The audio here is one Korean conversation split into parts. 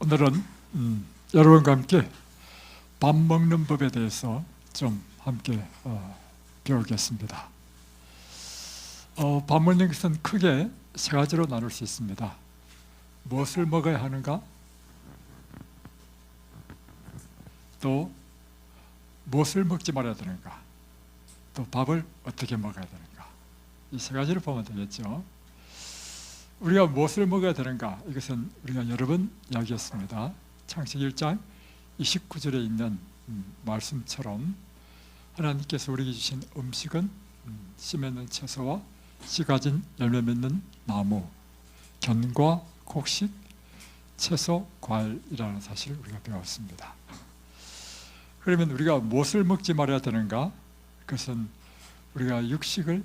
오늘은 여러분과 함께 밥 먹는 법에 대해서 좀 함께 배우겠습니다. 밥 먹는 것은 크게 세 가지로 나눌 수 있습니다. 무엇을 먹어야 하는가? 또 무엇을 먹지 말아야 되는가? 또 밥을 어떻게 먹어야 되는가? 이 세 가지를 보면 되겠죠. 우리가 무엇을 먹어야 되는가? 이것은 우리가 여러 번 이야기했습니다. 창세기 1장 29절에 있는 말씀처럼 하나님께서 우리에게 주신 음식은 씨 맺는 채소와 씨 가진 열매 맺는 나무, 견과, 곡식, 채소, 과일이라는 사실을 우리가 배웠습니다. 그러면 우리가 무엇을 먹지 말아야 되는가? 그것은 우리가 육식을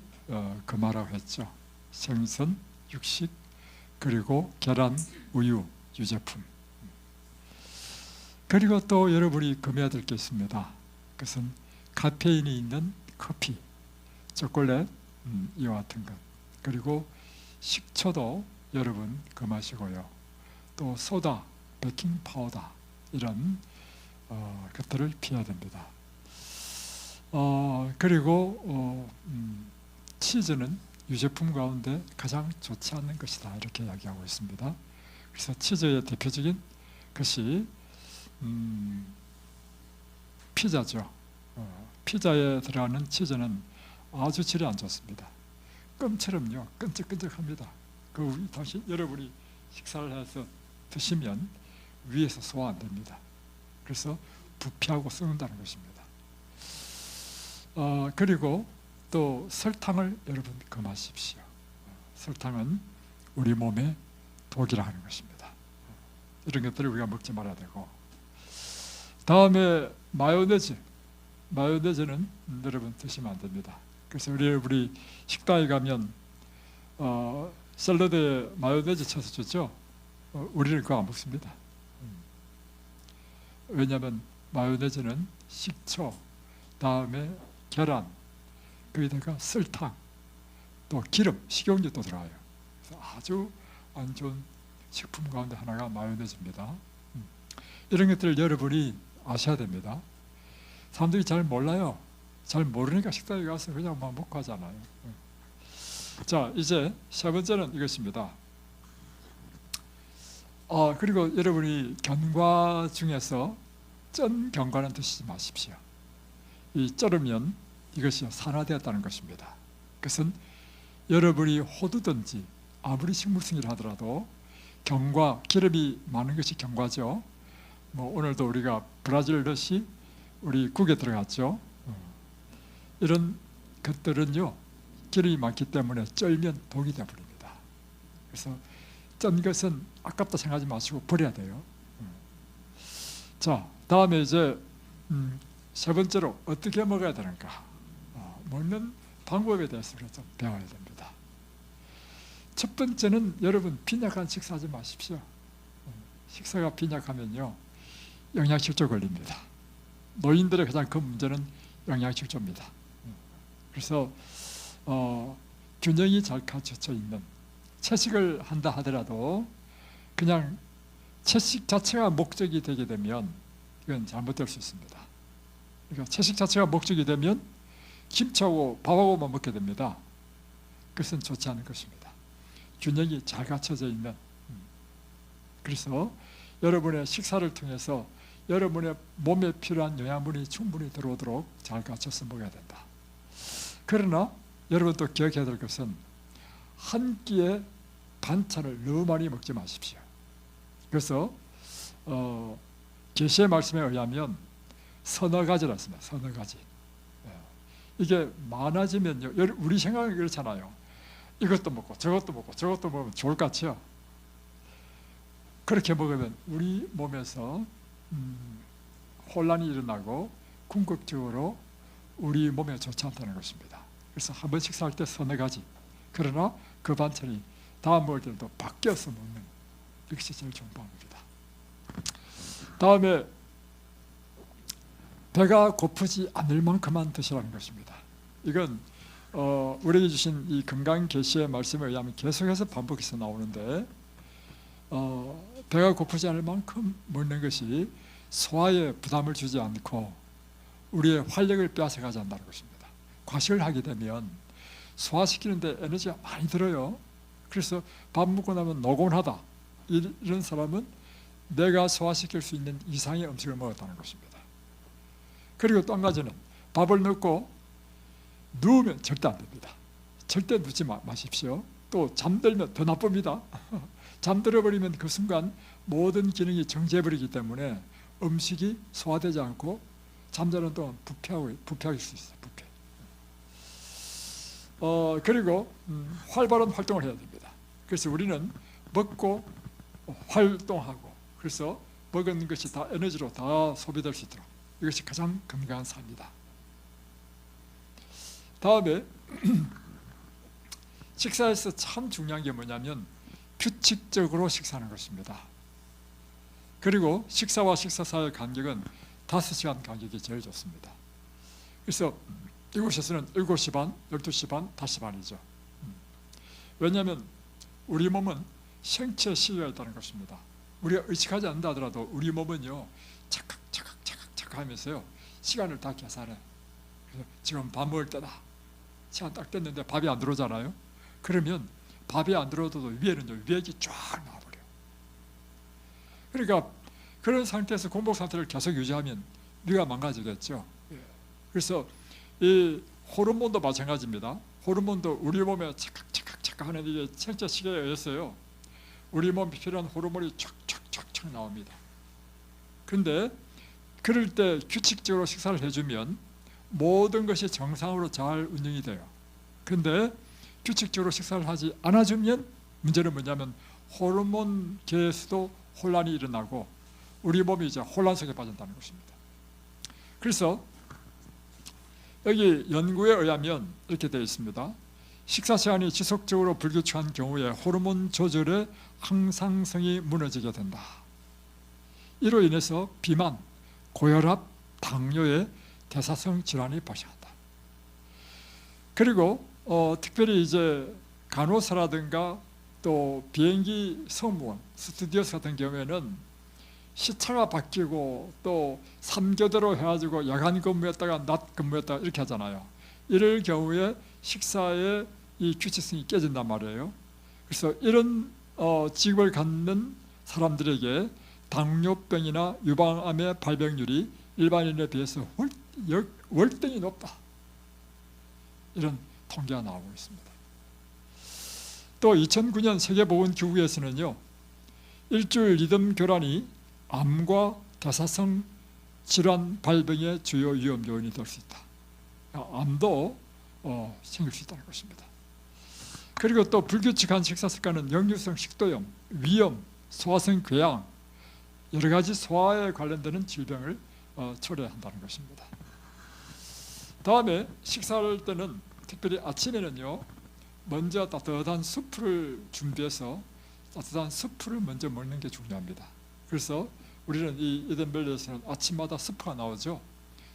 금하라고 했죠. 생선, 육식, 그리고 계란, 우유, 유제품. 그리고 또 여러분이 금해야 될 게 있습니다. 그것은 카페인이 있는 커피, 초콜릿, 이와 같은 것. 그리고 식초도 여러분 금하시고요. 또 소다, 베이킹 파우더 이런 것들을 피해야 됩니다. 그리고 치즈는 유제품 가운데 가장 좋지 않는 것이다 이렇게 이야기하고 있습니다. 그래서 치즈의 대표적인 것이 피자죠. 피자에 들어가는 치즈는 아주 질이 안 좋습니다. 껌처럼요 끈적끈적합니다. 다시 여러분이 식사를 해서 드시면 위에서 소화 안 됩니다. 그래서 부패하고 썩는다는 것입니다. 그리고 또 설탕을 여러분 금하십시오. 설탕은 우리 몸에 독이라 하는 것입니다. 이런 것들을 우리가 먹지 말아야 되고, 다음에 마요네즈는 여러분 드시면 안 됩니다. 그래서 우리 식당에 가면 샐러드에 마요네즈 쳐서 주죠. 우리는 그거 안 먹습니다. 왜냐하면 마요네즈는 식초, 다음에 계란, 거기다가 설탕, 또 기름, 식용유도 들어가요. 그래서 아주 안 좋은 식품 가운데 하나가 마요네즈입니다. 이런 것들을 여러분이 아셔야 됩니다. 사람들이 잘 몰라요. 잘 모르니까 식당에 가서 그냥 막 먹고 하잖아요. 자, 이제 세 번째는 이것입니다. 그리고 여러분이 견과 중에서 쩐 견과는 드시지 마십시오. 이 쩔으면 이것이 산화되었다는 것입니다. 그것은 여러분이 호두든지 아무리 식물성이라 하더라도 견과, 기름이 많은 것이 견과죠. 오늘도 우리가 브라질 넛이 우리 국에 들어갔죠. 이런 것들은요 기름이 많기 때문에 쩔면 독이 되어버립니다. 그래서 쩐 것은 아깝다 생각하지 마시고 버려야 돼요. 자, 다음에 이제 세 번째로 어떻게 먹어야 되는가? 먹는 방법에 대해서 좀 배워야 됩니다. 첫 번째는 여러분 빈약한 식사하지 마십시오. 식사가 빈약하면요 영양실조 걸립니다. 노인들의 가장 큰 문제는 영양실조입니다. 그래서 균형이 잘 갖춰져 있는 채식을 한다 하더라도 그냥 채식 자체가 목적이 되게 되면 이건 잘못될 수 있습니다. 그러니까 채식 자체가 목적이 되면 김치하고 밥하고만 먹게 됩니다. 그것은 좋지 않은 것입니다. 균형이 잘 갖춰져 있는, 그래서 여러분의 식사를 통해서 여러분의 몸에 필요한 영양분이 충분히 들어오도록 잘 갖춰서 먹어야 된다. 그러나 여러분 또 기억해야 될 것은 한 끼에 반찬을 너무 많이 먹지 마십시오. 그래서 계시의 말씀에 의하면 서너 가지라 했습니다. 서너 가지. 이게 많아지면요, 우리 생각은 그렇잖아요. 이것도 먹고 저것도 먹고 저것도 먹으면 좋을 것 같죠. 그렇게 먹으면 우리 몸에서 혼란이 일어나고 궁극적으로 우리 몸에 좋지 않다는 것입니다. 그래서 한 번 식사할 때 서너 가지, 그러나 그 반찬이 다음 먹을 때도 바뀌어서 먹는, 이것이 제일 좋은 방법입니다. 다음에 배가 고프지 않을 만큼만 드시라는 것입니다. 이건 우리에게 주신 이 건강 계시의 말씀에 의하면 계속해서 반복해서 나오는데, 배가 고프지 않을 만큼 먹는 것이 소화에 부담을 주지 않고 우리의 활력을 빼앗아가지 않는다는 것입니다. 과식을 하게 되면 소화시키는데 에너지가 많이 들어요. 그래서 밥 먹고 나면 노곤하다, 이런 사람은 내가 소화시킬 수 있는 이상의 음식을 먹었다는 것입니다. 그리고 또 한 가지는 밥을 먹고 누우면 절대 안 됩니다. 절대 눕지 마십시오. 또 잠들면 더 나쁩니다. 잠들어 버리면 그 순간 모든 기능이 정지해버리기 때문에 음식이 소화되지 않고 잠자는 동안 부패할 수 있어요. 부패. 그리고 활발한 활동을 해야 됩니다. 그래서 우리는 먹고 활동하고, 그래서 먹은 것이 다 에너지로 다 소비될 수 있도록, 이것이 가장 건강한 삶이다. 다음에 식사에서 참 중요한 게 뭐냐면 규칙적으로 식사하는 것입니다. 그리고 식사와 식사 사이의 간격은 5시간 간격이 제일 좋습니다. 그래서 이곳에서는 7시 반, 12시 반, 5시 반이죠. 왜냐하면 우리 몸은 생체 시계가 있다는 것입니다. 우리가 의식하지 않는다 하더라도 우리 몸은요, 착각 하면서요, 시간을 다 계산해. 그래서 지금 밥 먹을 때다, 시간 딱 됐는데 밥이 안 들어오잖아요. 그러면 밥이 안 들어도 위에는요, 위액이 쫙 나와버려요. 그러니까 그런 상태에서 공복 상태를 계속 유지하면 위가 망가지겠죠. 그래서 이 호르몬도 마찬가지입니다. 호르몬도 우리 몸에 착각 하는 이게 생체 시계에 의해서요, 우리 몸에 필요한 호르몬이 촥 나옵니다. 근데 그럴 때 규칙적으로 식사를 해주면 모든 것이 정상으로 잘 운영이 돼요. 근데 규칙적으로 식사를 하지 않아주면 문제는 뭐냐면 호르몬계에서도 혼란이 일어나고 우리 몸이 이제 혼란 속에 빠진다는 것입니다. 그래서 여기 연구에 의하면 이렇게 되어 있습니다. 식사 시간이 지속적으로 불규칙한 경우에 호르몬 조절의 항상성이 무너지게 된다. 이로 인해서 비만, 고혈압, 당뇨의 대사성 질환이 발생한다. 그리고 특별히 이제 간호사라든가 또 비행기 승무원, 스튜디오스 같은 경우에는 시차가 바뀌고 또 3교대로 해가지고 야간 근무했다가 낮 근무했다가 이렇게 하잖아요. 이럴 경우에 식사의 이 규칙성이 깨진단 말이에요. 그래서 이런 직업을 갖는 사람들에게 당뇨병이나 유방암의 발병률이 일반인에 비해서 월등히 높다, 이런 통계가 나오고 있습니다. 또 2009년 세계보건기구에서는요, 일주일 리듬 교란이 암과 대사성 질환 발병의 주요 위험 요인이 될 수 있다. 암도 생길 수 있다는 것입니다. 그리고 또 불규칙한 식사 습관은 역류성 식도염, 위염, 소화성 궤양, 여러 가지 소화에 관련되는 질병을 초래한다는 것입니다. 다음에 식사할 때는 특별히 아침에는요, 먼저 따뜻한 수프를 준비해서 따뜻한 수프를 먼저 먹는 게 중요합니다. 그래서 우리는 이 이덴밸리에서는 아침마다 스프가 나오죠.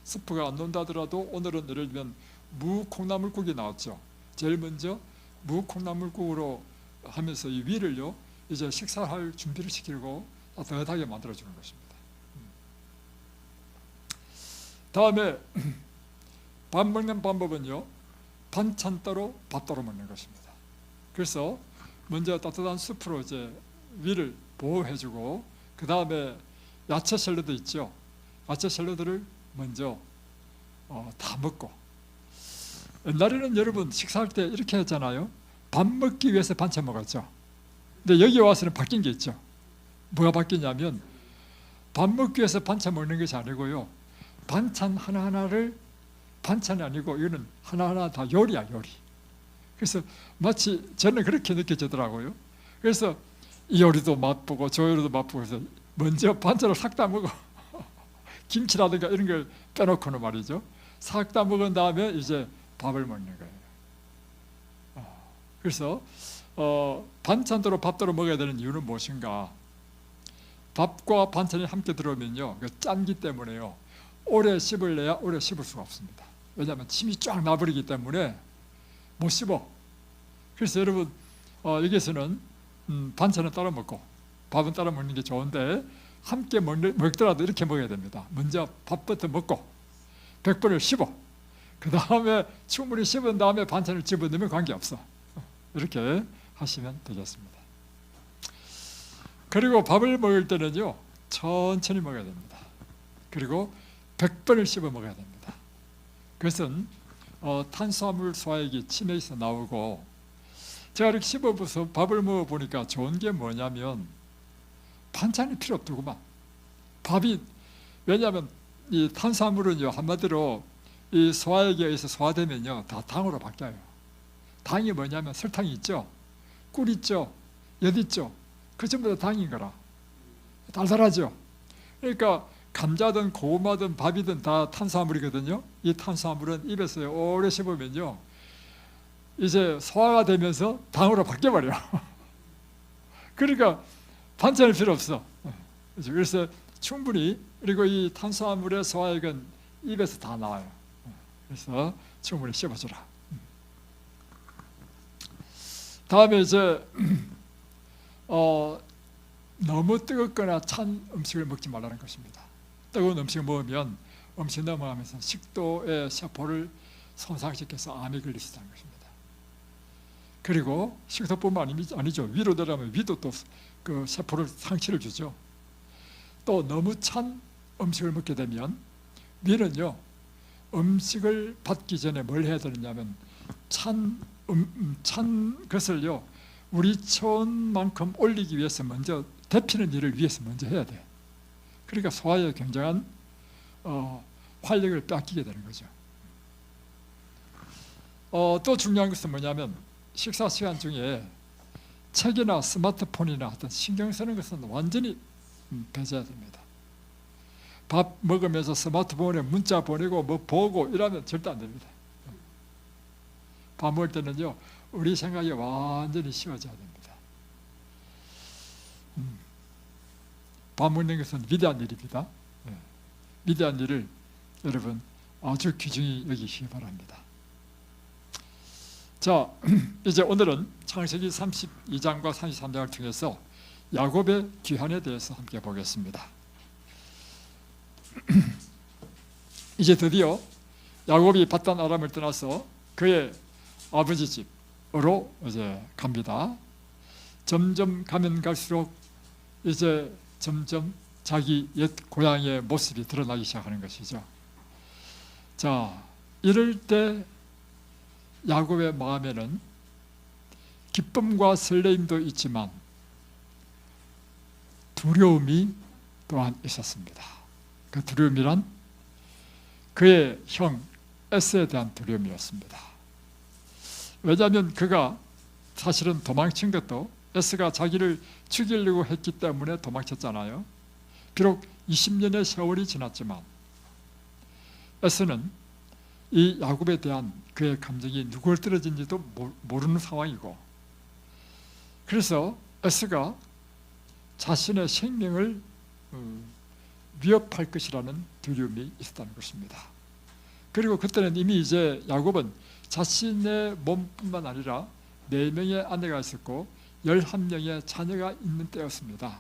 스프가 안 나온다 하더라도 오늘은 예를 들면 무 콩나물국이 나왔죠. 제일 먼저 무 콩나물국으로 하면서 이 위를요, 이제 식사할 준비를 시키고 따뜻하게 만들어주는 것입니다. 다음에 밥 먹는 방법은요, 반찬 따로 밥 따로 먹는 것입니다. 그래서 먼저 따뜻한 수프로 이제 위를 보호해주고, 그 다음에 야채 샐러드 있죠. 야채 샐러드를 먼저 다 먹고, 옛날에는 여러분 식사할 때 이렇게 했잖아요. 밥 먹기 위해서 반찬 먹었죠. 근데 여기 와서는 바뀐 게 있죠. 뭐가 바뀌냐면 밥 먹기 위해서 반찬 먹는 것이 아니고요, 반찬 하나하나를, 반찬이 아니고 이거는 하나하나 다 요리야, 요리. 그래서 마치 저는 그렇게 느껴지더라고요. 그래서 이 요리도 맛보고 저 요리도 맛보고 해서 먼저 반찬을 싹 다 먹어. 김치라든가 이런 걸 빼놓고는 말이죠. 싹 다 먹은 다음에 이제 밥을 먹는 거예요. 그래서 반찬대로 밥대로 먹어야 되는 이유는 무엇인가? 밥과 반찬이 함께 들어오면요, 짠기 때문에요, 오래 씹을래야 오래 씹을 수가 없습니다. 왜냐하면 침이 쫙 나버리기 때문에 못 씹어. 그래서 여러분 여기에서는 반찬은 따로 먹고 밥은 따라 먹는 게 좋은데 함께 먹더라도 이렇게 먹어야 됩니다. 먼저 밥부터 먹고 100번을 씹어, 그 다음에 충분히 씹은 다음에 반찬을 집어넣으면 관계없어. 이렇게 하시면 되겠습니다. 그리고 밥을 먹을 때는요, 천천히 먹어야 됩니다. 그리고 100번을 씹어 먹어야 됩니다. 그것은 탄수화물 소화액이 치매에서 나오고, 제가 이렇게 씹어서 밥을 먹어보니까 좋은 게 뭐냐면 반찬이 필요 없더구만. 밥이, 왜냐하면 이 탄수화물은요, 한마디로 이 소화액에 의해서 소화되면요, 다 당으로 바뀌어요. 당이 뭐냐면 설탕이 있죠, 꿀 있죠, 엿 있죠. 그 전부 다 당인 거라. 달달하죠. 그러니까 감자든 고구마든 밥이든 다 탄수화물이거든요. 이 탄수화물은 입에서 오래 씹으면요, 이제 소화가 되면서 당으로 바뀌어버려. 그러니까 반찬이 필요 없어. 그래서 충분히, 그리고 이 탄수화물의 소화액은 입에서 다 나와요. 그래서 충분히 씹어주라. 다음에 이제 너무 뜨겁거나 찬 음식을 먹지 말라는 것입니다. 뜨거운 음식을 먹으면 음식 넘어가면서 식도의 세포를 손상시켜서 암이 걸릴 수 있다는 것입니다. 그리고 식도뿐만 아니죠. 위로 들어가면 위도 또 그 세포를 상처를 주죠. 또 너무 찬 음식을 먹게 되면 위는요, 음식을 받기 전에 뭘 해야 되느냐면 찬 것을요, 우리 체온만큼 올리기 위해서 먼저 데피는 일을 위해서 먼저 해야 돼. 그러니까 소화에 굉장한 활력을 뺏기게 되는 거죠. 또 중요한 것은 뭐냐면 식사 시간 중에 책이나 스마트폰이나 어떤 신경 쓰는 것은 완전히 배제해야 됩니다. 밥 먹으면서 스마트폰에 문자 보내고 뭐 보고 이러면 절대 안 됩니다. 밥 먹을 때는요, 우리 생각이 완전히 쉬워져야 됩니다. 밥 먹는 것은 위대한 일입니다. 위대한 일을 여러분 아주 귀중히 여기시기 바랍니다. 자, 이제 오늘은 창세기 32장과 33장을 통해서 야곱의 귀환에 대해서 함께 보겠습니다. 이제 드디어 야곱이 밧단 아람을 떠나서 그의 아버지 집으로 이제 갑니다. 점점 가면 갈수록 이제 점점 자기 옛 고향의 모습이 드러나기 시작하는 것이죠. 자, 이럴 때 야곱의 마음에는 기쁨과 설레임도 있지만 두려움이 또한 있었습니다. 그 두려움이란 그의 형 에스에 대한 두려움이었습니다. 왜냐하면 그가 사실은 도망친 것도 에스가 자기를 죽이려고 했기 때문에 도망쳤잖아요. 비록 20년의 세월이 지났지만 에스는 이 야곱에 대한 그의 감정이 누구를 떨어진지도 모르는 상황이고, 그래서 에스가 자신의 생명을 위협할 것이라는 두려움이 있었다는 것입니다. 그리고 그때는 이미 이제 야곱은 자신의 몸뿐만 아니라 4명의 아내가 있었고 11명의 자녀가 있는 때였습니다.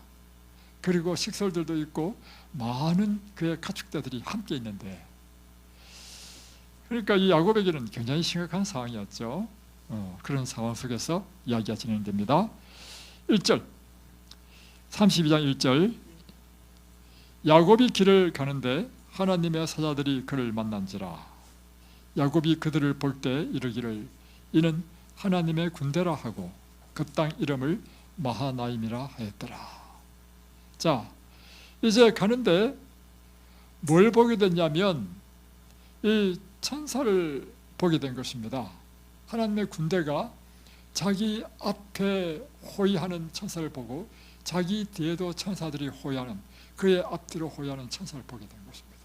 그리고 식솔들도 있고 많은 그의 가축들이 함께 있는데, 그러니까 이 야곱에게는 굉장히 심각한 상황이었죠. 그런 상황 속에서 이야기가 진행됩니다. 1절, 32장 1절, 야곱이 길을 가는데 하나님의 사자들이 그를 만난지라. 야곱이 그들을 볼 때 이르기를 이는 하나님의 군대라 하고 그 땅 이름을 마하나임이라 하였더라. 자, 이제 가는데 뭘 보게 됐냐면 이 천사를 보게 된 것입니다. 하나님의 군대가 자기 앞에 호위하는 천사를 보고 자기 뒤에도 천사들이 호위하는, 그의 앞뒤로 호위하는 천사를 보게 된 것입니다.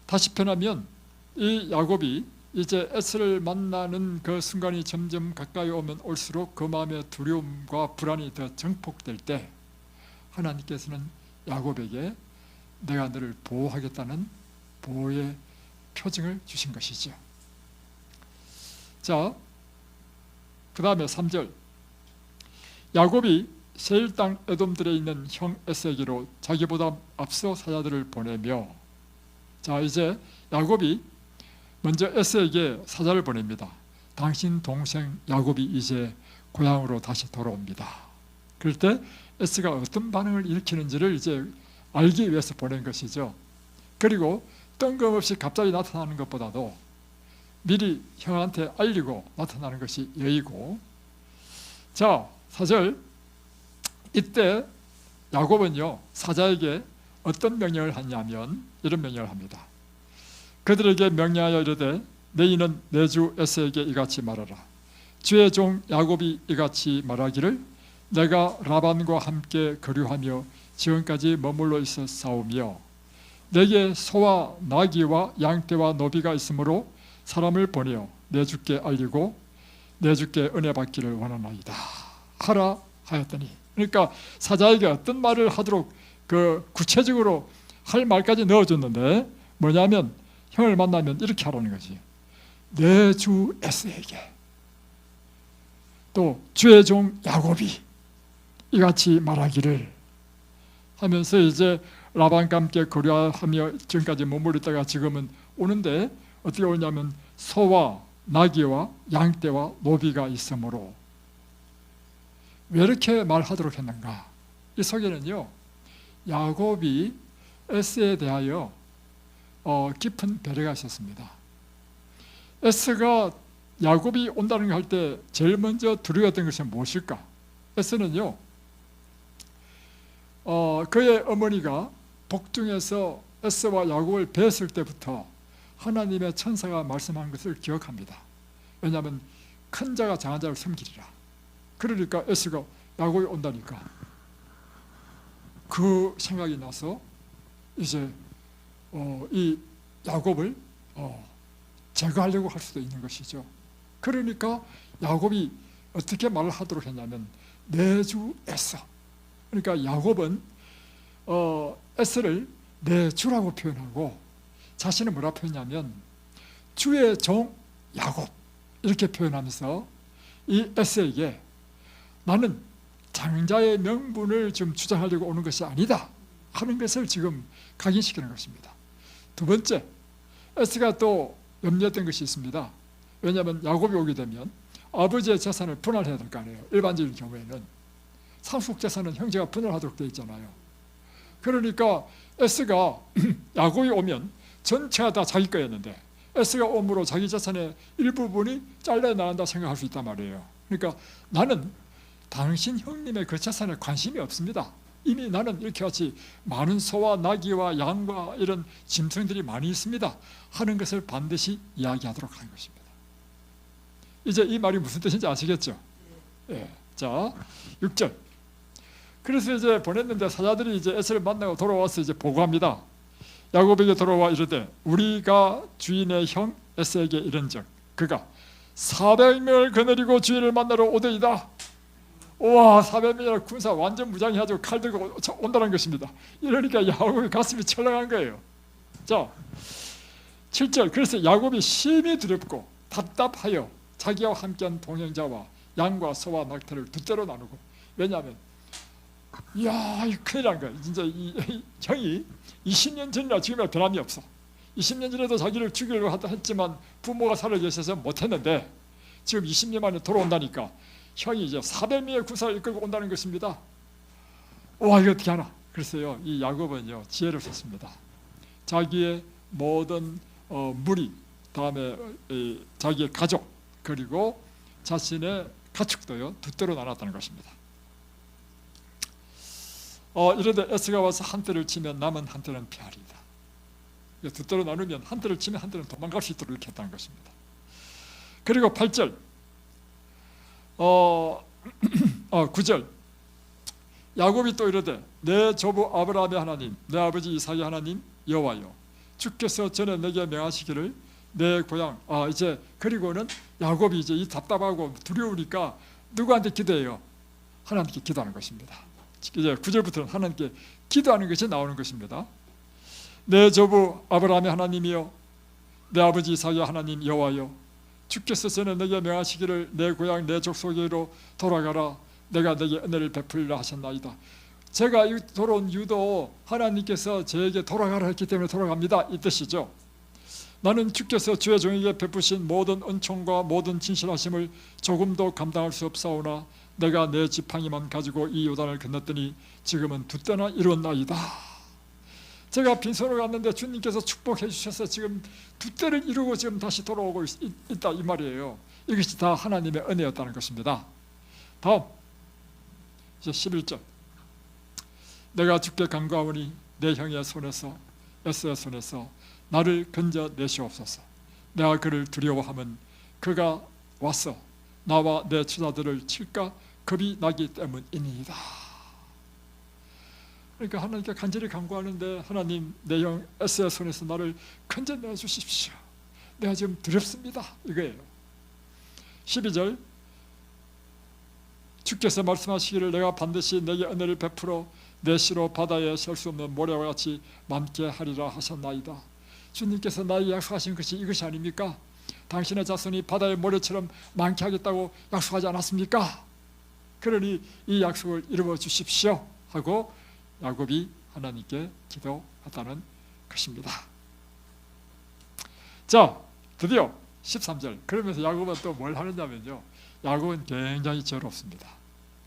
다시 표현하면 이 야곱이 이제 에스를 만나는 그 순간이 점점 가까이 오면 올수록 그 마음의 두려움과 불안이 더 증폭될 때 하나님께서는 야곱에게 내가 너를 보호하겠다는 보호의 표징을 주신 것이죠. 자, 그 다음에 3절, 야곱이 세일 땅 에돔들에 있는 형 에세에게로 자기보다 앞서 사자들을 보내며, 자 이제 야곱이 먼저 에서에게 사자를 보냅니다. 당신 동생 야곱이 이제 고향으로 다시 돌아옵니다. 그럴 때 에서가 어떤 반응을 일으키는지를 이제 알기 위해서 보낸 것이죠. 그리고 뜬금없이 갑자기 나타나는 것보다도 미리 형한테 알리고 나타나는 것이 예의고, 자 4절, 이때 야곱은요 사자에게 어떤 명령을 하냐면 이런 명령을 합니다. 그들에게 명령하여 이르되 너희는 내 주 에서에게 이같이 말하라. 주의 종 야곱이 이같이 말하기를 내가 라반과 함께 거류하며 지금까지 머물러 있어 싸우며 내게 소와 나귀와 양떼와 노비가 있으므로 사람을 보내어 내 주께 알리고 내 주께 은혜 받기를 원하나이다 하라 하였더니, 그러니까 사자에게 어떤 말을 하도록 그 구체적으로 할 말까지 넣어줬는데 뭐냐면 형을 만나면 이렇게 하라는 거지. 내 주 에서에게 또 주의 종 야곱이 이같이 말하기를 하면서 이제 라반과 함께 거류하며 지금까지 머무르다가 지금은 오는데 어떻게 오냐면 소와 나귀와 양떼와 노비가 있으므로. 왜 이렇게 말하도록 했는가? 이 속에는요 야곱이 에서에 대하여 깊은 배려가 있었습니다. 에서가 야곱이 온다는 걸 할 때 제일 먼저 두려웠던 것이 무엇일까? 에서는요 그의 어머니가 복중에서 에서와 야곱을 뵀을 때부터 하나님의 천사가 말씀한 것을 기억합니다. 왜냐하면 큰 자가 작은 자를 섬기리라. 그러니까 에서가 야곱이 온다니까 그 생각이 나서 이제 이 야곱을 제거하려고 할 수도 있는 것이죠. 그러니까 야곱이 어떻게 말을 하도록 했냐면 내 주 에서, 그러니까 야곱은 에서를 내 주라고 표현하고 자신은 뭐라 표현하냐면 주의 종 야곱 이렇게 표현하면서 이 에서에게 나는 장자의 명분을 좀 주장하려고 오는 것이 아니다 하는 것을 지금 각인시키는 것입니다. 두 번째, 에서가 또 염려했던 것이 있습니다. 왜냐하면 야곱이 오게 되면 아버지의 재산을 분할해야 될 거 아니에요. 일반적인 경우에는 상속 재산은 형제가 분할하도록 되어 있잖아요. 그러니까 에서가 야곱이 오면 전체가 다 자기 거였는데 에서가 오므로 자기 재산의 일부분이 잘려나간다 생각할 수 있단 말이에요. 그러니까 나는 당신 형님의 그 재산에 관심이 없습니다. 이미 나는 이렇게 같이 많은 소와 나귀와 양과 이런 짐승들이 많이 있습니다 하는 것을 반드시 이야기하도록 하는 것입니다. 이제 이 말이 무슨 뜻인지 아시겠죠? 예. 자 6절, 그래서 이제 보냈는데 사자들이 이제 에서를 만나고 돌아와서 이제 보고합니다. 야곱에게 돌아와 이르되 우리가 주인의 형 에서에게 이른즉 그가 400명을 거느리고 주인을 만나러 오더이다. 와, 400명이나 군사 완전 무장해가지고 칼 들고 온다는 것입니다. 이러니까 야곱의 가슴이 철렁한 거예요. 자 7절, 그래서 야곱이 심히 두렵고 답답하여 자기와 함께한 동행자와 양과 소와 낙타를 두 대로 나누고, 왜냐하면 이야 이 큰일 난 거야. 진짜 이 형이 20년 전이나 지금이나 변함이 없어. 20년 전에도 자기를 죽이려고 했지만 부모가 살아 계셔서 못했는데 지금 20년 만에 돌아온다니까 형이 이제 400명의 군사를 이끌고 온다는 것입니다. 와, 이거 어떻게 하나? 그래서요 이 야곱은요 지혜를 썼습니다. 자기의 모든 무리, 다음에 자기의 가족, 그리고 자신의 가축도요 두 대로 나눴다는 것입니다. 이러되 에서가 와서 한 대를 치면 남은 한 대는 피하리이다. 두 대로 나누면 한 대를 치면 한 대는 도망갈 수 있도록 이렇게 했다는 것입니다. 그리고 8절 9절, 야곱이 또 이르되 내 조부 아브라함의 하나님 내 아버지 이삭의 하나님 여호와여 주께서 전에 내게 명하시기를 내 고향, 이제 그리고는 야곱이 이제 이 답답하고 두려우니까 누구한테 기도해요? 하나님께 기도하는 것입니다. 이제 9절부터는 하나님께 기도하는 것이 나오는 것입니다. 내 조부 아브라함의 하나님이여 내 아버지 이삭의 하나님 여호와여 주께서 전에 내게 명하시기를 내 고향 내 족속으로 돌아가라. 내가 내게 은혜를 베풀리라 하셨나이다. 제가 돌아온 이유도 하나님께서 저에게 돌아가라 했기 때문에 돌아갑니다, 이 뜻이죠. 나는 주께서 주의 종에게 베푸신 모든 은총과 모든 진실하심을 조금도 감당할 수 없사오나 내가 내 지팡이만 가지고 이 요단을 건넜더니 지금은 두 때나 이루었나이다. 제가 빈손으로 갔는데 주님께서 축복해 주셔서 지금 두 때를 이루고 지금 다시 돌아오고 있다, 이 말이에요. 이것이 다 하나님의 은혜였다는 것입니다. 다음 이제 11절. 내가 주께 간구하오니 내 형의 손에서 에스의 손에서 나를 건져 내시옵소서. 내가 그를 두려워하면 그가 와서 나와 내 처자들을 칠까 겁이 나기 때문이니이다. 그러니까 하나님께 간절히 간구하는데 하나님, 내 형 에스의 손에서 나를 건져내 주십시오. 내가 지금 두렵습니다, 이거예요. 12절. 주께서 말씀하시기를 내가 반드시 내게 은혜를 베풀어 내 시로 바다에 셀 수 없는 모래와 같이 많게 하리라 하셨나이다. 주님께서 나에게 약속하신 것이 이것이 아닙니까? 당신의 자손이 바다의 모래처럼 많게 하겠다고 약속하지 않았습니까? 그러니 이 약속을 이루어 주십시오 하고 야곱이 하나님께 기도했다는 것입니다. 자, 드디어 13절. 그러면서 야곱은 또 뭘 하느냐면요, 야곱은 굉장히 저롭습니다.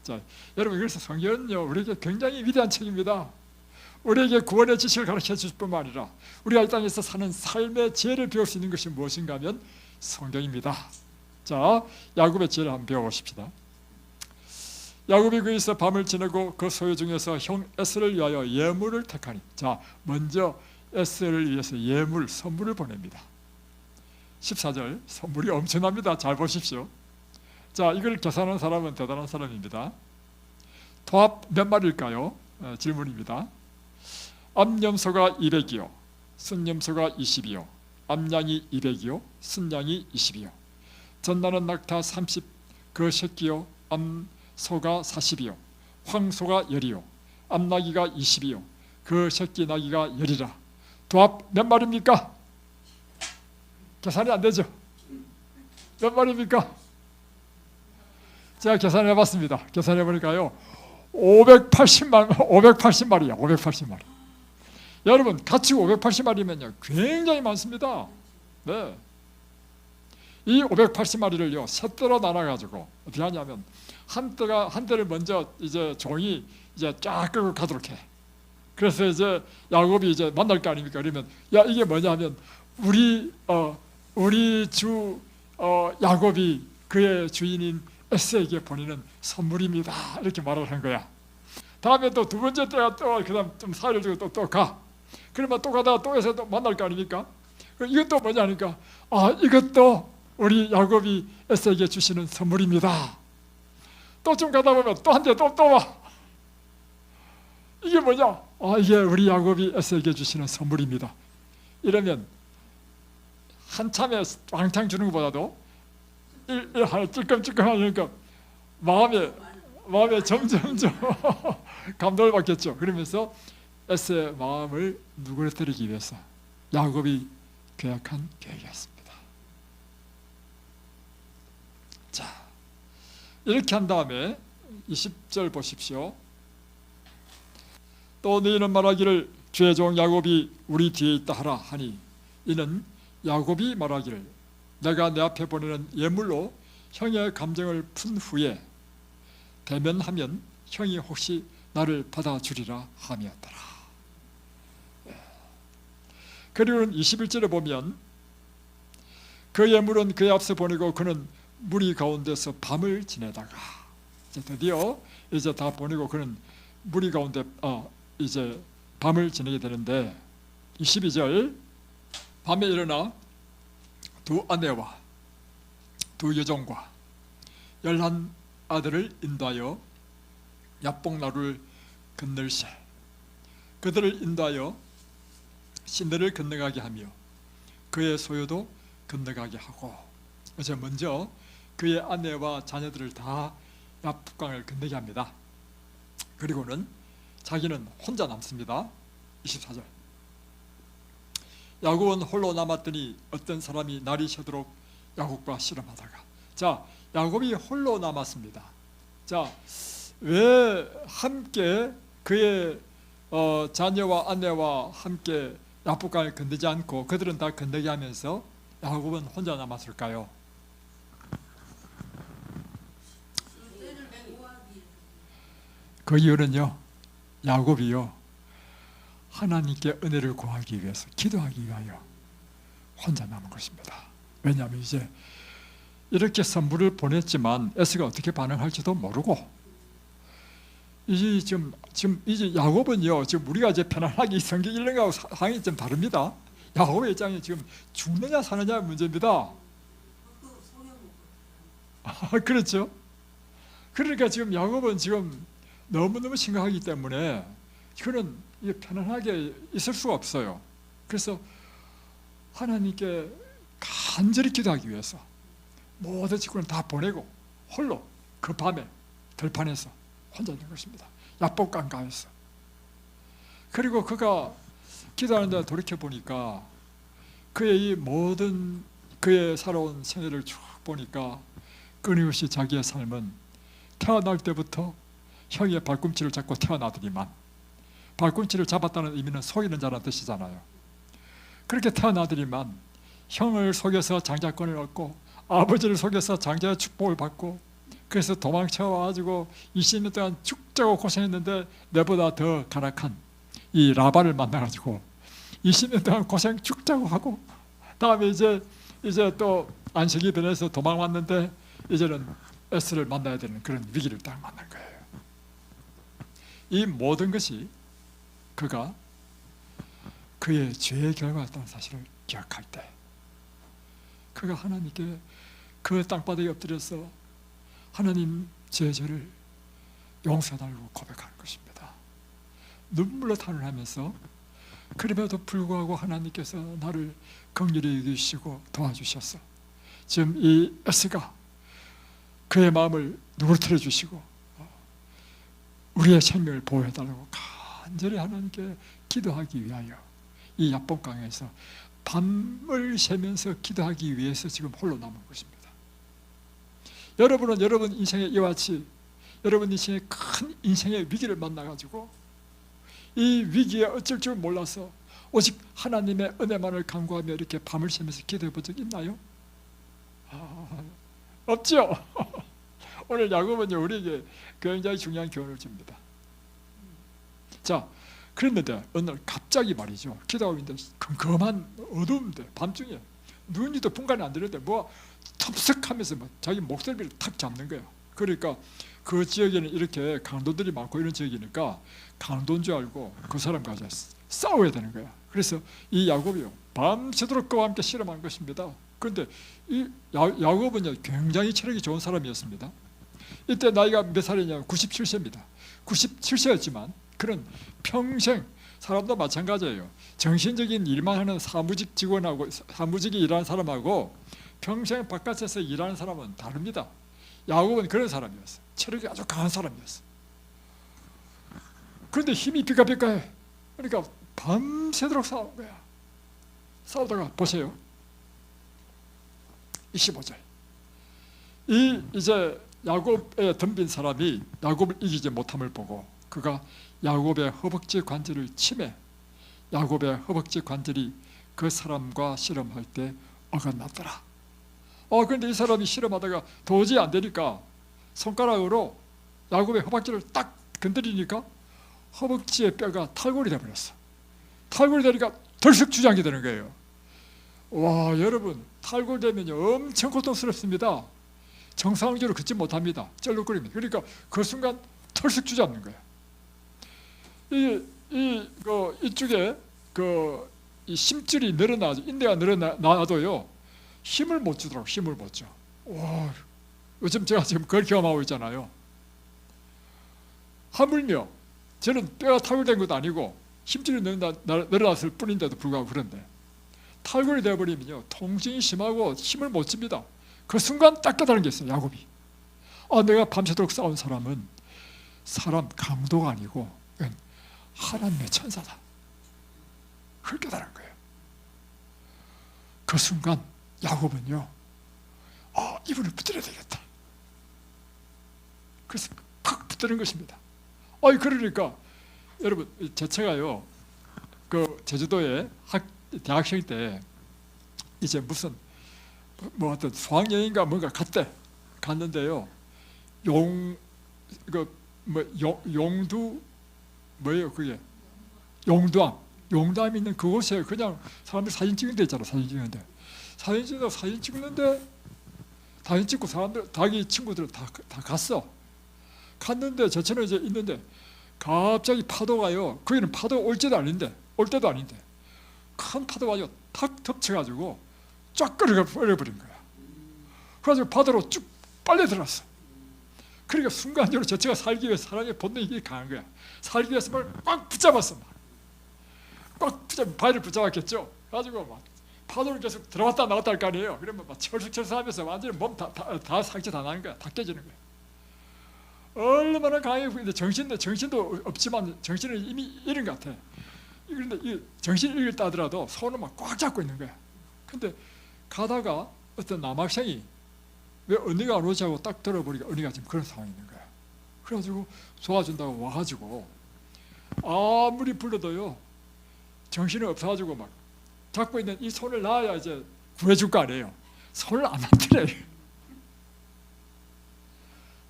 자, 여러분, 그래서 성경은요 우리에게 굉장히 위대한 책입니다. 우리에게 구원의 지식을 가르쳐 줄 뿐만 아니라 우리가 이 땅에서 사는 삶의 지혜를 배울 수 있는 것이 무엇인가 하면 성경입니다. 자, 야곱의 지혜를 한번 배워보십시다. 야곱이 거기서 밤을 지내고 그 소유 중에서 형 에스를 위하여 예물을 택하니. 자, 먼저 에스를 위해서 예물, 선물을 보냅니다. 14절, 선물이 엄청납니다. 잘 보십시오. 자, 이걸 계산하는 사람은 대단한 사람입니다. 도합 몇 마리일까요? 질문입니다. 암염소가 200이요, 순염소가 20이요, 암양이 200이요, 순양이 20이요, 전나는 낙타 30 그 새끼요, 암소가 40이요, 황소가 10이요, 암나귀가 20이요, 그 새끼 나귀가 10이라. 도합 몇 마리입니까? 계산이 안 되죠? 몇 마리입니까? 제가 계산해 봤습니다. 계산해 보니까요 580마리야. 580마리. 여러분, 같이 580마리면요 굉장히 많습니다. 네. 이 580마리를요 세 떼로 나눠 가지고 어떻게 하냐면 한 떼를 먼저 이제 종이 이제 쫙 끌고 가도록 해. 그래서 이제 야곱이 이제 만날 거 아닙니까? 그러면 야, 이게 뭐냐 하면 우리 주 야곱이 그의 주인인 에스에게 보내는 선물입니다, 이렇게 말을 한 거야. 다음에 또 두 번째 때가 또 그다음 좀 사이를 두고 또 가. 그러면 또 가다가 또 에서 또 만날 거 아닙니까? 이것도 뭐냐니까, 이것도 우리 야곱이 에스에게 주시는 선물입니다. 또 좀 가다 보면 또 한 대 또 와. 이게 뭐냐? 이게 우리 야곱이 에스에게 주시는 선물입니다. 이러면 한참에 왕창 주는 것보다도 찔끔찔끔하니까 마음에 점점점 감동을 받겠죠. 그러면서 에스의 마음을 누그러뜨리기 위해서 야곱이 계획한 계획이었습니다. 자, 이렇게 한 다음에 20절 보십시오. 또 너희는 말하기를 주의 종 야곱이 우리 뒤에 있다 하라 하니, 이는 야곱이 말하기를 내가 내 앞에 보내는 예물로 형의 감정을 푼 후에 대면하면 형이 혹시 나를 받아주리라 함이었더라. 그리고는 21절에 보면 그 예물은 그의 앞서 보내고 그는 무리 가운데서 밤을 지내다가 이제 드디어 이제 다 보내고 그는 무리 가운데 이제 밤을 지내게 되는데 22절, 밤에 일어나 두 아내와 두 여종과 11 아들을 인도하여 야복나루를 건널세 그들을 인도하여 시내를 건너가게 하며 그의 소유도 건너가게 하고, 이제 먼저 그의 아내와 자녀들을 다 야복강을 건너게 합니다. 그리고는 자기는 혼자 남습니다. 24절. 야곱은 홀로 남았더니 어떤 사람이 날이 새도록 야곱과 씨름하다가. 자, 야곱이 홀로 남았습니다. 자, 왜 함께 그의 자녀와 아내와 함께 야복강을 건너지 않고 그들은 다 건너게 하면서 야곱은 혼자 남았을까요? 그 이유는요, 야곱이요, 하나님께 은혜를 구하기 위해서, 기도하기 위하여 혼자 남은 것입니다. 왜냐하면 이제 이렇게 선물을 보냈지만 에서가 어떻게 반응할지도 모르고, 이제 지금 이제 야곱은요, 지금 우리가 이제 편안하게 성경 읽는 거하고 상황이 좀 다릅니다. 야곱의 입장이 지금 죽느냐 사느냐 문제입니다. 그렇죠? 그러니까 지금 야곱은 지금 너무너무 심각하기 때문에 그는 편안하게 있을 수가 없어요. 그래서 하나님께 간절히 기도하기 위해서 모든 직분을 다 보내고 홀로 그 밤에 들판에서 혼자 있는 것입니다. 야복강가에서. 그리고 그가 기도하는데 돌이켜보니까 그의 이 모든 그의 살아온 생애를 쭉 보니까 끊임없이 자기의 삶은 태어날 때부터 형의 발꿈치를 잡고 태어나더니만, 발꿈치를 잡았다는 의미는 속이는 자라는 뜻이잖아요. 그렇게 태어나더니만 형을 속여서 장자권을 얻고 아버지를 속여서 장자의 축복을 받고, 그래서 도망쳐와가지고 20년 동안 죽자고 고생했는데 내보다 더 가락한 이 라반을 만나가지고 20년 동안 고생 죽자고 하고, 다음에 이제 또 안식이 변해서 도망왔는데 이제는 에스를 만나야 되는 그런 위기를 딱 만난 거예요. 이 모든 것이 그가 그의 죄의 결과였다는 사실을 기억할 때 그가 하나님께 그 땅바닥에 엎드려서 하나님 제 죄를 용서해달라고 고백하는 것입니다. 눈물로 탄원하면서 그럼에도 불구하고 하나님께서 나를 긍휼히 여기시고 도와주셔서 지금 이 에스가 그의 마음을 누그러뜨려 주시고 우리의 생명을 보호해달라고 간절히 하나님께 기도하기 위하여 이 야복강에서 밤을 새면서 기도하기 위해서 지금 홀로 남은 것입니다. 여러분은 여러분 인생의 이와 같이 여러분 인생의 큰 인생의 위기를 만나가지고 이 위기에 어쩔 줄 몰라서 오직 하나님의 은혜만을 간구하며 이렇게 밤을 새면서 기도해 본 적 있나요? 없죠? 오늘 야곱은요 우리에게 굉장히 중요한 교훈을 줍니다. 자, 그랬는데 어느 날 갑자기 말이죠, 기도하고 있는데 컴컴한 어두운데 밤중에 눈이 또 분간이 안 되는데 뭐 텁석하면서 막 자기 목덜미를 탁 잡는 거야. 그러니까 그 지역에는 이렇게 강도들이 많고 이런 지역이니까 강도인 줄 알고 그 사람과 싸워야 되는 거야. 그래서 이 야곱이요 밤새도록 그와 함께 실험한 것입니다. 그런데 이 야곱은요 굉장히 체력이 좋은 사람이었습니다. 이때 나이가 몇 살이냐면 97세입니다. 97세였지만 그는 평생 사람도 마찬가지예요. 정신적인 일만 하는 사무직 직원하고 사무직이 일하는 사람하고 평생 바깥에서 일하는 사람은 다릅니다. 야곱은 그런 사람이었어요. 체력이 아주 강한 사람이었어요. 그런데 힘이 비까비까해. 그러니까 밤새도록 싸운 거야. 싸우다가 보세요. 25절. 이제 야곱에 덤빈 사람이 야곱을 이기지 못함을 보고 그가 야곱의 허벅지 관절을 치매 야곱의 허벅지 관절이 그 사람과 실험할 때 어긋났더라. 그런데 이 사람이 실험하다가 도저히 안 되니까 손가락으로 야곱의 허벅지를 딱 건드리니까 허벅지의 뼈가 탈골이 되어버렸어. 탈골이 되니까 덜썩 주장이 되는 거예요. 와, 여러분 탈골되면요 엄청 고통스럽습니다. 정상적으로 걷지 못합니다. 쩔룩거립니다. 그러니까 그 순간 털썩 주저앉는 거예요. 이쪽에 이 심줄이 늘어나죠. 인대가 늘어나도요 힘을 못 주더라고. 힘을 못 줘. 와, 요즘 제가 지금 그걸 경험하고 있잖아요. 하물며 저는 뼈가 탈골된 것도 아니고 힘줄이 늘어났을 뿐인데도 불구하고 그런데 탈골이 되어버리면요 통증이 심하고 힘을 못 줍니다. 그 순간 딱 깨달은 게 있어요. 야곱이 내가 밤새도록 싸운 사람은 사람 강도가 아니고 하나님의 천사다. 그걸 깨달은 거예요. 그 순간 야곱은요 이분을 붙들어야 되겠다. 그래서 팍 붙드는 것입니다. 아이 그러니까 여러분 제처가요 그 제주도에 대학생 때 이제 무슨 뭐 어떤 수학여행인가 뭔가 갔는데요. 용두 뭐예요 그게 용담 있는 그곳에 그냥 사람들 사진 찍는 데 있잖아. 사진 찍는데 사진 찍고 사람들 자기 친구들 다 갔는데 제처는 이제 있는데 갑자기 파도가요. 거기는 파도 올 때도 아닌데 큰 파도가 가지고 탁 덮쳐가지고 쫙 끌어버린 거야. 그래가지고 바다로 쭉 빨려 들어갔어. 그러니까 순간적으로 제처가 살기 위해서 사람의 본능이 강한 거야. 살기 위해서 막 꽉 붙잡았어. 발을 붙잡았겠죠. 가지고 막 파도를 계속 들어왔다 나왔다 할 거 아니에요. 그러면 막 철썩철썩하면서 완전히 몸 다 상처 다 나는 거야. 다 깨지는 거야. 얼마나 강해 보이는데 정신도 없지만 정신은 이미 잃은 것 같아. 그런데 이 정신 잃었다 하더라도 손을 막 꽉 잡고 있는 거야. 근데 가다가 어떤 남학생이 왜 언니가 안 오지 하고 딱 들어보니까 언니가 지금 그런 상황이 있는 거야. 그래가지고 도와준다고 와가지고 아무리 불러도요 정신이 없어가지고 막 잡고 있는 이 손을 놔야 이제 구해줄 거 아니에요. 손을 안 놔더래.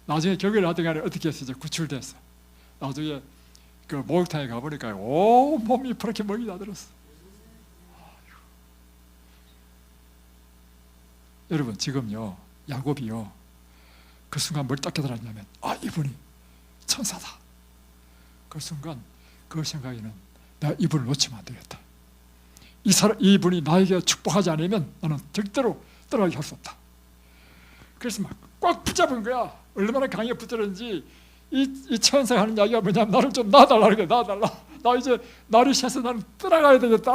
나중에 결국에 하여튼 간에 어떻게 해서 이제 구출됐어. 나중에 그 목욕탕에 가보니까 온 몸이 그렇게 먹이 다 들었어. 여러분 지금요 야곱이요 그 순간 뭘 딱 깨달았냐면 이분이 천사다. 그 순간 그 생각에는 내가 이분을 놓치면 안 되겠다. 이분이 나에게 축복하지 않으면 나는 절대로 떠나게 할 수 없다. 그래서 막 꽉 붙잡은 거야. 얼마나 강하게 붙들었는지 이 천사가 하는 이야기가 뭐냐면 나를 좀 놔달라는 거야. 놔달라. 나 이제 날이 새서 나는 떠나가야 되겠다.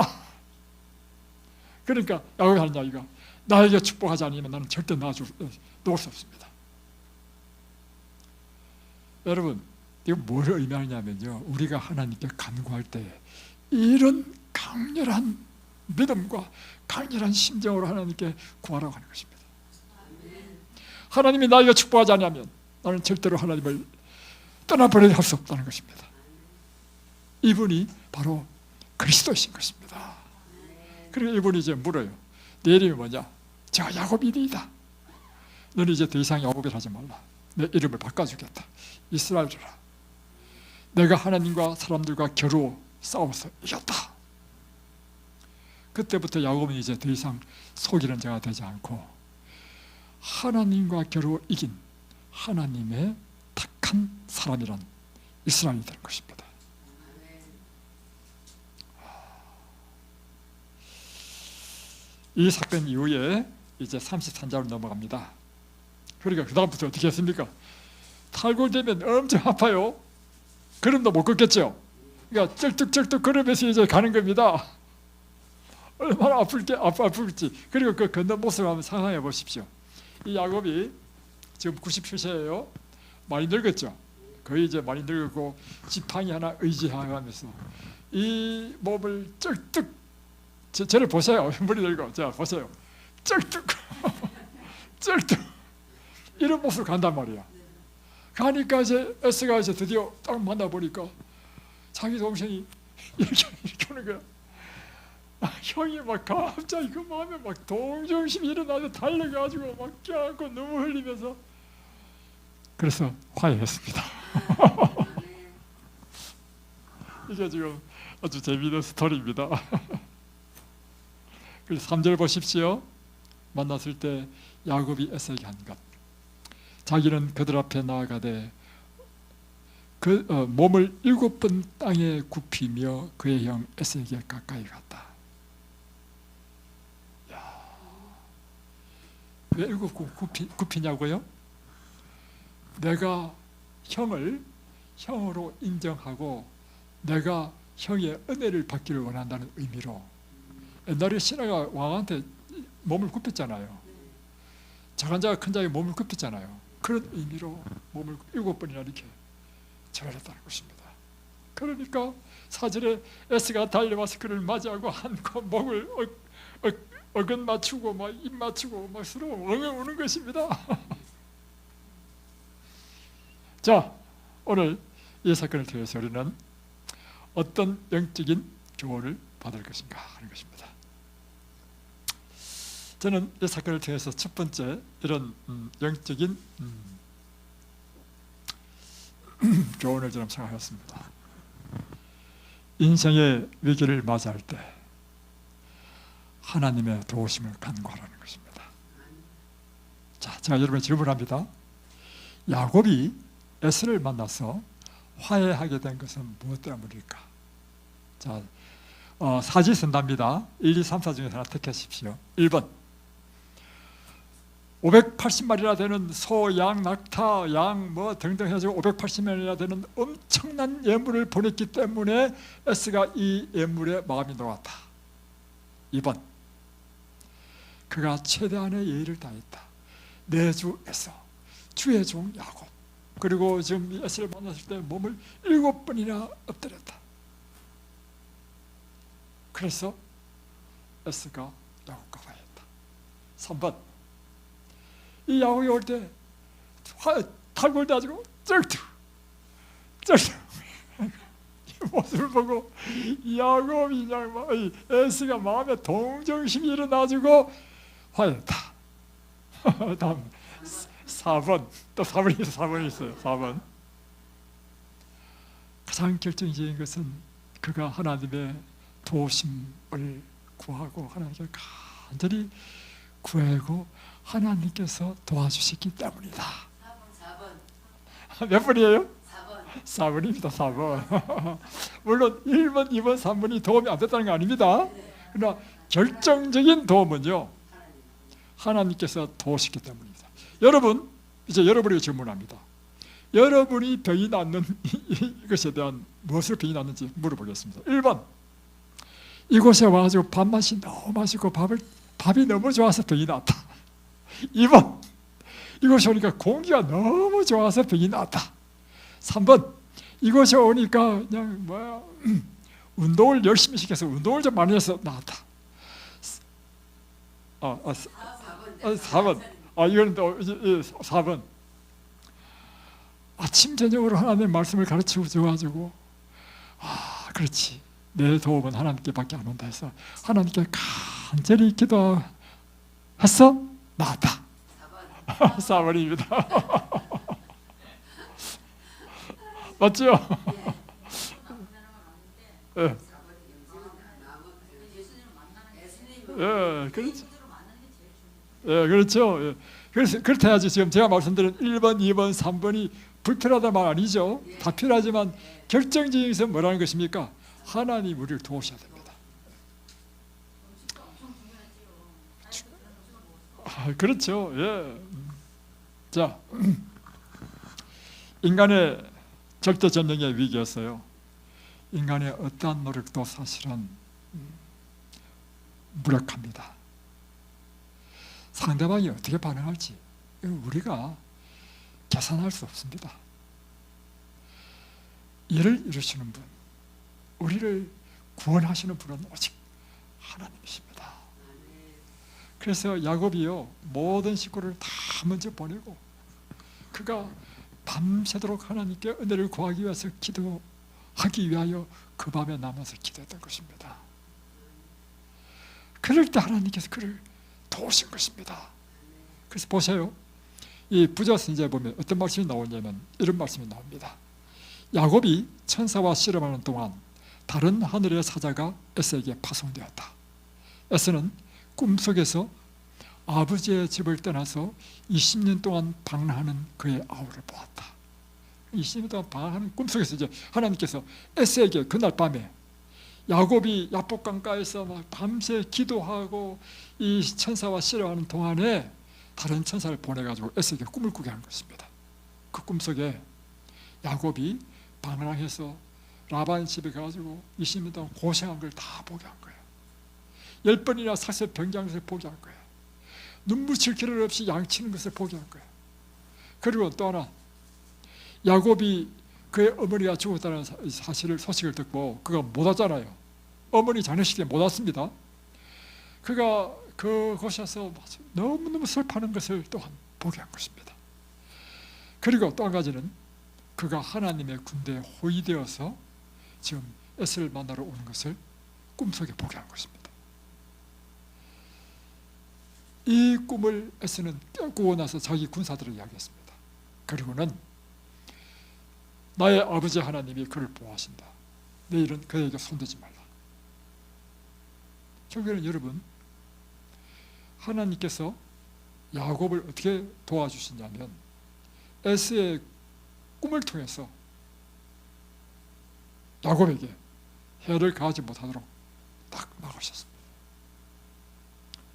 그러니까 야곱이 하는 이야기가 나에게 축복하지 않으면 나는 절대 놓을 수 없습니다. 여러분 이거 뭘 의미하냐면요 우리가 하나님께 간구할 때 이런 강렬한 믿음과 강렬한 심정으로 하나님께 구하라고 하는 것입니다. 하나님이 나에게 축복하지 않으면 나는 절대로 하나님을 떠나버리려 할 수 없다는 것입니다. 이분이 바로 그리스도이신 것입니다. 그리고 이분이 이제 물어요. 내 이름이 뭐냐? 제가 야곱이니이다. 너는 이제 더 이상 야곱이라 하지 말라. 내 이름을 바꿔주겠다. 이스라엘이라. 내가 하나님과 사람들과 겨루 싸워서 이겼다. 그때부터 야곱은 이제 더 이상 속이는 자가 되지 않고 하나님과 겨루 이긴 하나님의 택한 사람이란 이스라엘이 되는 것입니다. 이 사건 이후에 이제 33장으로 넘어갑니다. 그러니까 그 다음부터 어떻게 했습니까? 탈골되면 엄청 아파요. 걸음도 못 걷겠죠. 그러니까 쩔뚝쩔뚝 걸으면서 이제 가는 겁니다. 얼마나 아플지. 그리고 그 걷는 모습을 한번 상상해 보십시오. 이 야곱이 지금 97세예요. 많이 늙었죠. 거의 이제 많이 늙었고 지팡이 하나 의지하면서 이 몸을 쩔뚝 저를 보세요. 머리 들고 자 보세요. 쩔뚝 쩔뚝 이런 모습으로 간단 말이야. 가니까 이제 에스가 이제 드디어 딱 만나보니까 자기 동생이 이렇게 오는 거야. 형이 막 갑자기 그 마음에 막 동정심이 일어나서 달려가지고 막 껴안고 눈물 흘리면서 그래서 화해했습니다. 이게 지금 아주 재미있는 스토리입니다. 그래서 3절 보십시오. 만났을 때 야곱이 에서에게 한 것. 자기는 그들 앞에 나아가되 몸을 7번 땅에 굽히며 그의 형 에서에게 가까이 갔다. 왜 7번 굽히냐고요? 내가 형을 형으로 인정하고 내가 형의 은혜를 받기를 원한다는 의미로. 옛날에 신하가 왕한테 몸을 굽혔잖아요. 작은 자가 큰 자에게 몸을 굽혔잖아요. 그런 의미로 몸을 7번이나 이렇게 절했다는 것입니다. 그러니까 4절에 에스가 달려와서 그를 맞이하고 한코 목을 어근 맞추고 막 입 맞추고 막 서로 엉엉 우는 것입니다. 자, 오늘 이 사건을 통해서 우리는 어떤 영적인 교훈을 받을 것인가 하는 것입니다. 저는 이 사건을 통해서 첫 번째 이런 영적인 교훈을 좀 생각했습니다. 인생의 위기를 맞이할 때 하나님의 도우심을 간구하라는 것입니다. 자, 제가 여러분에 질문합니다. 야곱이 에서를 만나서 화해하게 된 것은 무엇 때문일까? 자, 사지선답니다. 1, 2, 3, 4 중에서 하나 택하십시오. 1번 580마리나 되는 소, 양, 낙타, 양 뭐 등등 해가지고 580마리나 되는 엄청난 예물을 보냈기 때문에 에스가 이 예물에 마음이 놓았다. 2번 그가 최대한의 예의를 다했다. 내 주 에서, 주의 종 야곱, 그리고 지금 에스를 만났을 때 몸을 7번이나 엎드렸다. 그래서 에스가 야곱과 화해했다. 3번 이 야곱이 올 때 탈골 가지고 쩔뚝 이 모습을 보고 야곱이 그냥 에스가 마음에 동정심이 일어나지고 화해했다. 다음 4번 또 4번이 있어요. 4번 가장 결정적인 것은 그가 하나님의 도우심을 구하고 하나님께 간절히 구하고 하나님께서 도와주셨기 때문이다. 4번. 몇 번이에요? 4번. 4번입니다. 4번. 물론 1번, 2번, 3번이 도움이 안 됐다는 거 아닙니다. 그러나 결정적인 도움은요, 하나님께서 도우셨기 때문입니다. 여러분, 이제 여러분에게 질문합니다. 여러분이 병이 낫는 이것에 대한 무엇을 병이 낫는지 물어보겠습니다. 1번 이곳에 와가지고 밥맛이 너무 맛있고 밥이 너무 좋아서 병이 낫다. 2번 이곳에 오니까 공기가 너무 좋아서 병이 낫다. 3번 이곳에 오니까 그냥 운동을 열심히 시켜서 운동을 좀 많이 해서 나았다. 4번 이거는 또 4번 아침 저녁으로 하나님의 말씀을 가르치고 줘가지고 그렇지 내 도움은 하나님께밖에 안 온다 해서 하나님께 간절히 기도했어? 나았다. 4번입니다. 맞죠? 예. 예, 그렇죠. 예, 그렇죠. 예. 그래서 그렇다 해야지 지금 제가 말씀드린 1번, 2번, 3번이 불필요하다 말 아니죠. 다 필요하지만 결정적인 것은 뭐라는 것입니까? 하나님 우리를 도우셔야 됩니다. 그렇죠. 예. 자, 인간의 절대전쟁의 위기였어요. 인간의 어떠한 노력도 사실은 무력합니다. 상대방이 어떻게 반응할지 우리가 계산할 수 없습니다. 이를 이루시는 분, 우리를 구원하시는 분은 오직 하나님이십니다. 그래서 야곱이요 모든 식구를 다 먼저 보내고 그가 밤새도록 하나님께 은혜를 구하기 위해서 기도하기 위하여 그 밤에 남아서 기도했던 것입니다. 그럴 때 하나님께서 그를 도우신 것입니다. 그래서 보세요. 이 부자 선지자에 보면 어떤 말씀이 나오냐면 이런 말씀이 나옵니다. 야곱이 천사와 씨름하는 동안 다른 하늘의 사자가 에서에게 파송되었다. 에서는 꿈속에서 아버지의 집을 떠나서 20년 동안 방랑하는 그의 아우를 보았다. 20년 동안 방랑하는 꿈속에서 이제 하나님께서 에서에게 그날 밤에 야곱이 야복강가에서 막 밤새 기도하고 이 천사와 씨름하는 동안에 다른 천사를 보내가지고 에서에게 꿈을 꾸게 한 것입니다. 그 꿈속에 야곱이 방랑해서 라반 집에 가가지고 20년 동안 고생한 걸 다 보게 한 거예요. 10번이나 사슬 변경한 것을 보게 한 거예요. 눈 묻힐 길을 없이 양치는 것을 보게 한 거예요. 그리고 또 하나 야곱이 그의 어머니가 죽었다는 소식을 듣고 그가 못 왔잖아요. 어머니 장례식에 못 왔습니다. 그가 그곳에서 너무너무 슬퍼하는 것을 또한 보게 한 것입니다. 그리고 또 한 가지는 그가 하나님의 군대에 호위되어서 지금 에스를 만나러 오는 것을 꿈속에 보게 한 것입니다. 이 꿈을 에스는 깨꾸고 나서 자기 군사들을 이야기했습니다. 그리고는 나의 아버지 하나님이 그를 보호하신다. 내일은 그에게 손대지 말라. 결국에는 여러분, 하나님께서 야곱을 어떻게 도와주시냐면 에스의 꿈을 통해서 야곱에게 해를 가하지 못하도록 딱 막으셨습니다.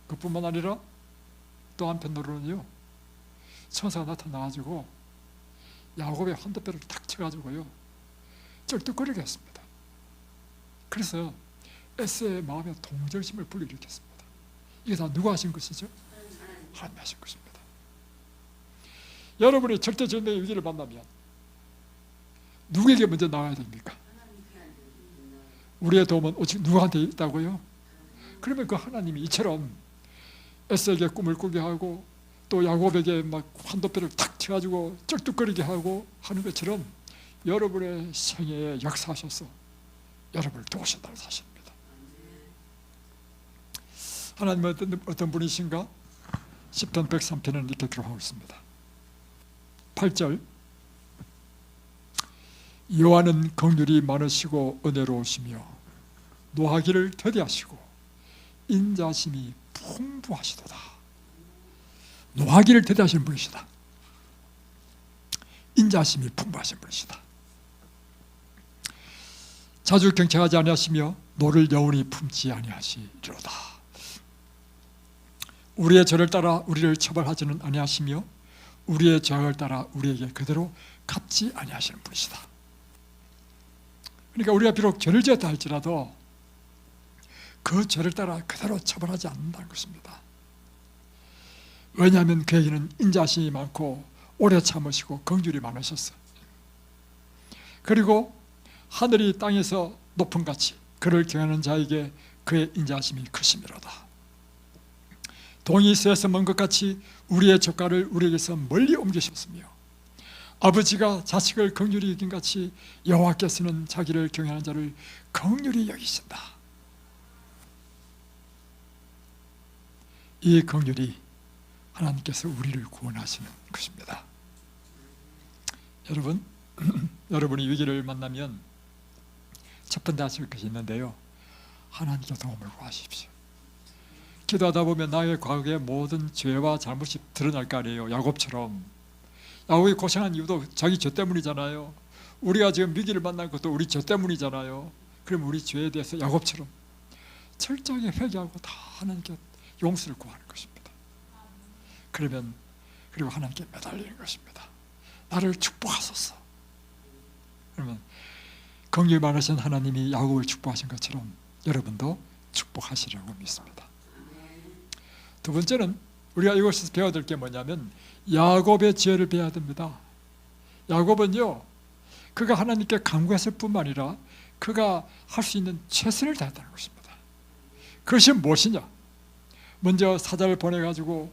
그뿐만 아니라 또 한편으로는요, 천사가 나타나가지고 야곱의 환도뼈를 탁 쳐가지고요 쩔뚝거리게 했습니다. 그래서 에스의 마음에 동정심을 불러일으켰습니다. 이게 다 누가 하신 것이죠? 하나님이 하신 것입니다. 여러분이 절대절명의 위기를 만나면 누구에게 먼저 나와야 됩니까? 우리의 도움은 오직 누구한테 있다고요? 그러면 그 하나님이 이처럼 에스에게 꿈을 꾸게 하고 또 야곱에게 막 환도뼈를 탁 쳐가지고 쩔뚝거리게 하고 하는 것처럼 여러분의 생애에 역사하셔서 여러분을 도우신다는 사실입니다. 하나님은 어떤 분이신가? 10편 103편은 이렇게 기록하고 있습니다. 8절, 여호와는 긍휼이 많으시고 은혜로우시며 노하기를 더디하시고 인자심이 풍부하시도다. 노하기를 더디하시는 분이시다. 인자심이 풍부하신 분이시다. 자주 경청하지 아니하시며 노를 영원히 품지 아니하시리로다. 우리의 죄를 따라 우리를 처벌하지는 아니하시며 우리의 죄악을 따라 우리에게 그대로 갚지 아니하시는 분이시다. 그러니까 우리가 비록 죄를 지었다 할지라도 그 죄를 따라 그대로 처벌하지 않는다는 것입니다. 왜냐하면 그에게는 인자심이 많고 오래 참으시고 긍휼이 많으셨어요. 그리고 하늘이 땅에서 높은 같이 그를 경외하는 자에게 그의 인자심이 크심이로다. 동이 쇠에서 먼 것 같이 우리의 젓가를 우리에게서 멀리 옮기셨으며 아버지가 자식을 긍휼히 여긴 같이 여호와께서는 자기를 경외하는 자를 긍휼히 여기신다. 이 긍휼이 하나님께서 우리를 구원하시는 것입니다. 여러분, 여러분이 위기를 만나면 첫 번째 하실 것이 있는데요, 하나님께 도움을 구하십시오. 기도하다 보면 나의 과거의 모든 죄와 잘못이 드러날 거 아니에요. 야곱처럼. 야곱이 고생한 이유도 자기 죄 때문이잖아요. 우리가 지금 위기를 만난 것도 우리 죄 때문이잖아요. 그럼 우리 죄에 대해서 야곱처럼 철저하게 회개하고 다 하나님께 용서를 구하는 것입니다. 그러면 그리고 하나님께 매달리는 것입니다. 나를 축복하소서. 그러면 긍휼이 많으신 하나님이 야곱을 축복하신 것처럼 여러분도 축복하시려고 믿습니다. 두 번째는 우리가 이것에서 배워야 될 게 뭐냐면 야곱의 지혜를 배워야 됩니다. 야곱은요, 그가 하나님께 간구했을 뿐만 아니라 그가 할 수 있는 최선을 다했다는 것입니다. 그것이 무엇이냐? 먼저 사자를 보내가지고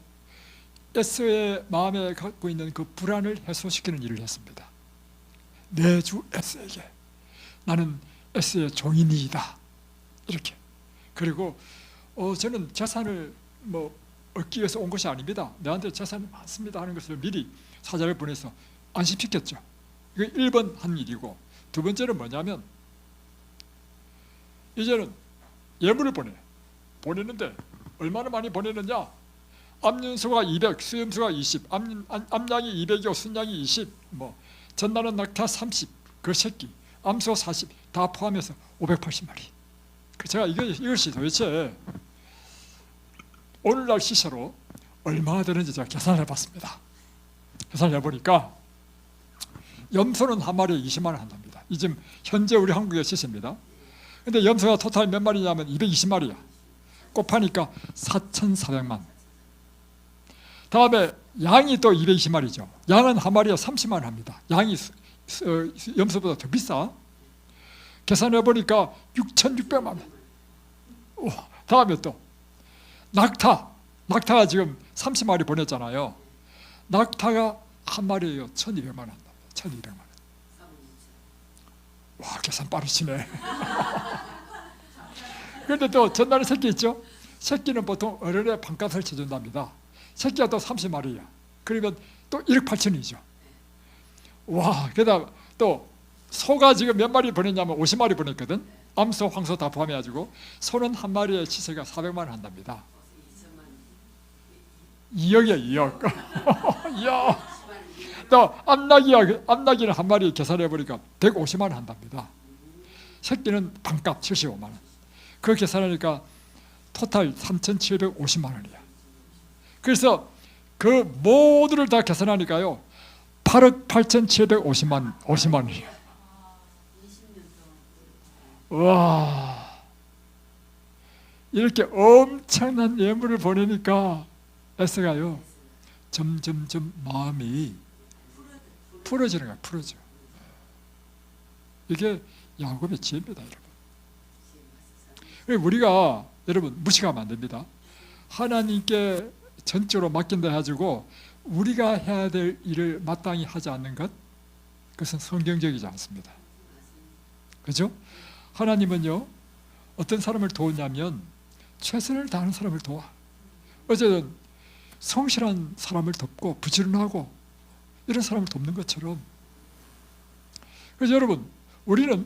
에스의 마음에 갖고 있는 그 불안을 해소시키는 일을 했습니다. 내 주 에스에게 나는 에스의 종이니이다, 이렇게. 그리고 저는 재산을 얻기 위해서 온 것이 아닙니다. 내한테 재산이 많습니다 하는 것을 미리 사자를 보내서 안심시켰죠. 이거 1번 한 일이고, 두 번째는 뭐냐면 이제는 예물을 보내는데 얼마나 많이 보내느냐? 암윤수가 200, 수염수가 20, 암양이 200이고 순양이 20, 전나는 낙타 30, 그 새끼, 암소 40, 다 포함해서 580마리. 제가 이것이 도대체 오늘날 시세로 얼마나 되는지 제가 계산을 해봤습니다. 계산을 해보니까 염소는 한 마리에 20만 원 한답니다. 이 지금 현재 우리 한국의 시세입니다. 근데 염소가 토탈 몇 마리냐면 220마리야. 곱하니까 4,400만. 다음에 양이 또 220마리죠. 양은 한 마리에 30만 원 합니다. 양이 염소보다 더 비싸. 계산해 보니까 6,600만 원. 다음에 또 낙타가 지금 30마리 보냈잖아요. 낙타가 한 마리에요 1,200만 원 한답니다. 1,200만 원. 와, 계산 빠르시네. 그런데 또 전날에 새끼 있죠? 새끼는 보통 어른의 반값을 쳐준답니다. 새끼가 또 30마리야. 그러면 또 1억 8천이죠. 와, 게다가 또 소가 지금 몇 마리 보냈냐면 50마리 보냈거든. 암소, 황소 다 포함해가지고 소는 한 마리의 시세가 400만 원 한답니다. 2억이야, 2억. 이야. 또 암나기는 한 마리 계산해보니까 150만 원 한답니다. 새끼는 반값 75만 원. 그 계산하니까 토탈 3,750만 원이야. 그래서 그 모두를 다 계산하니까요 8억 8,750만 원이에요. 와, 이렇게 엄청난 예물을 보내니까 에스가요 점점점 마음이 풀어지는 거야. 풀어져. 이게 야곱의 지혜입니다, 여러분. 우리가 여러분 무식하면 안 됩니다. 하나님께 전적으로 맡긴다 해가지고 우리가 해야 될 일을 마땅히 하지 않는 것, 그것은 성경적이지 않습니다. 그죠? 하나님은요 어떤 사람을 도우냐면 최선을 다하는 사람을 도와. 어제는 성실한 사람을 돕고 부지런하고 이런 사람을 돕는 것처럼. 그래서 여러분 우리는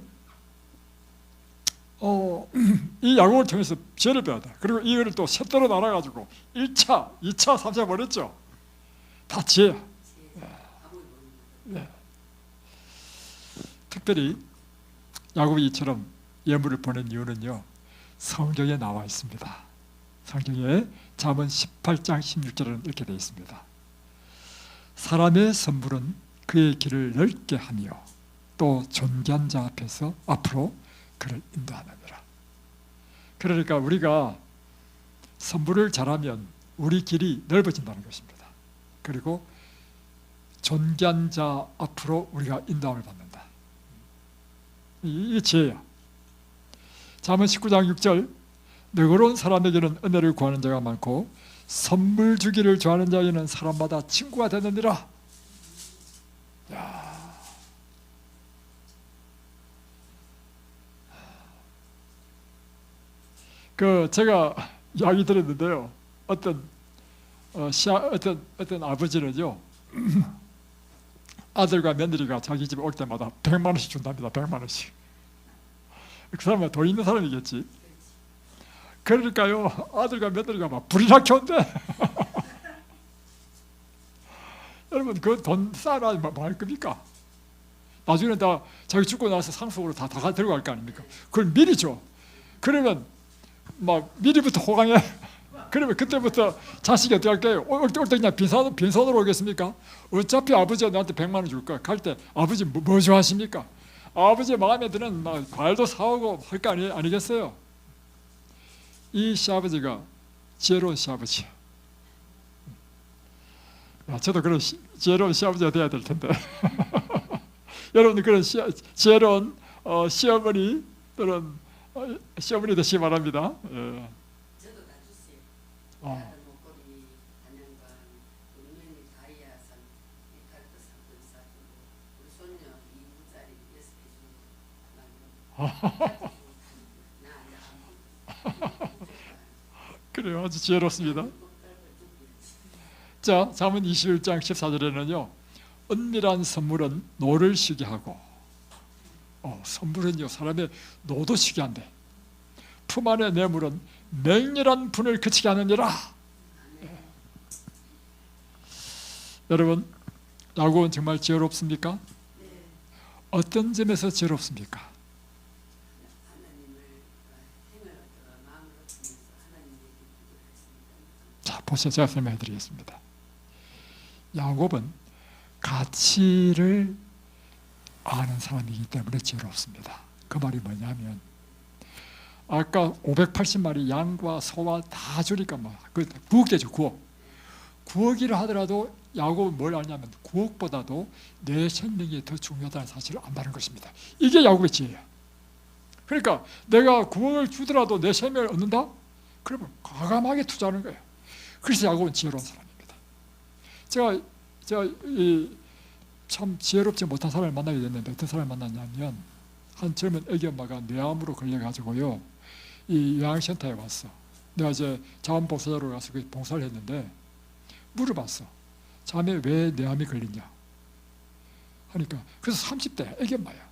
이 야곱을 통해서 지혜를 배웠다. 그리고 이거를 또 셋대로 나눠가지고 1차, 2차, 3차 버렸죠. 다 지혜야. 네. 특별히 야곱이 이처럼 예물을 보낸 이유는요 성경에 나와 있습니다. 성경에 잠언 18장 16절에는 이렇게 되어 있습니다. 사람의 선물은 그의 길을 넓게 하며 또 존귀한 자 앞에서 앞으로 그를 인도하느니라. 그러니까 우리가 선물을 잘하면 우리 길이 넓어진다는 것입니다. 그리고 존귀한 자 앞으로 우리가 인도함을 받는다. 이게 지혜야. 잠언 19장 6절 너그러운 사람에게는 은혜를 구하는 자가 많고 선물 주기를 좋아하는 자에게는 사람마다 친구가 되느니라. 야. 제가 이야기 들었는데요. 어떤 아버지는요 아들과 며느리가 자기 집에 올 때마다 100만 원씩 준답니다. 100만 원씩. 그 사람은 돈 있는 사람이겠지. 그러니까요 아들과 며느리가 막 불이나 켰는데 여러분 그 돈 쌓아놔 뭐 할 겁니까? 나중에 다 자기 죽고 나서 상속으로 다 들고 갈 거 아닙니까? 그걸 미리 줘. 그러면 막 미리부터 호강해. 그러면 그때부터 자식이 어떻게 할까요? 올 때 그냥 빈손으로 오겠습니까? 어차피 아버지가 나한테 100만 원 줄 거야. 갈 때 아버지 뭐 좋아하십니까? 아버지 마음에 드는 막 과일도 사오고 할 거 아니겠어요? 이 시아버지가 지혜로운 시아버지야. 저도 그런 지혜로운 시아버지가 돼야 될 텐데. 여러분들 그런 지혜로운 시어머니 또는 시어머니 되시기 바랍니다. 예. 저도 다 주세요. 아들 목걸이, 단양간, 우리 며느리 다이아산, 칼도 상품 사주고, 우리 손녀 2부짜리 6개 주고, 그래요, 아주 지혜롭습니다. 자, 잠언 21장 14절에는요 은밀한 선물은 노를 쉬게 하고 선물은요 사람의 노도 쉬게 한대. 품 안의 뇌물은 맹렬한 분을 그치게 하느니라. 여러분 야곱은 정말 지혜롭습니까? 어떤 점에서 지혜롭습니까? 자 보세요. 제가 설명해 드리겠습니다. 야곱은 가치를 아는 사람이기 때문에 지혜롭습니다. 그 말이 뭐냐면 아까 580마리 양과 소와 다 주니까 그 9억 되죠. 9억이라 하더라도 야곱은 뭘 아냐면 9억보다도 내 생명이 더 중요하다는 사실을 안다는 것입니다. 이게 야곱의 지혜야. 그러니까 내가 9억을 주더라도 내 생명을 얻는다? 그러면 과감하게 투자하는 거예요. 그래서 야곱은 지혜로운 사람입니다. 제가 참 지혜롭지 못한 사람을 만나게 됐는데 어떤 사람을 만났냐면 한 젊은 애기 엄마가 뇌암으로 걸려가지고요, 이 요양센터에 왔어. 내가 이제 자원봉사자로 가서 그 봉사를 했는데 물어봤어. 자네 왜 뇌암이 걸리냐 하니까, 그래서 30대 애기 엄마야.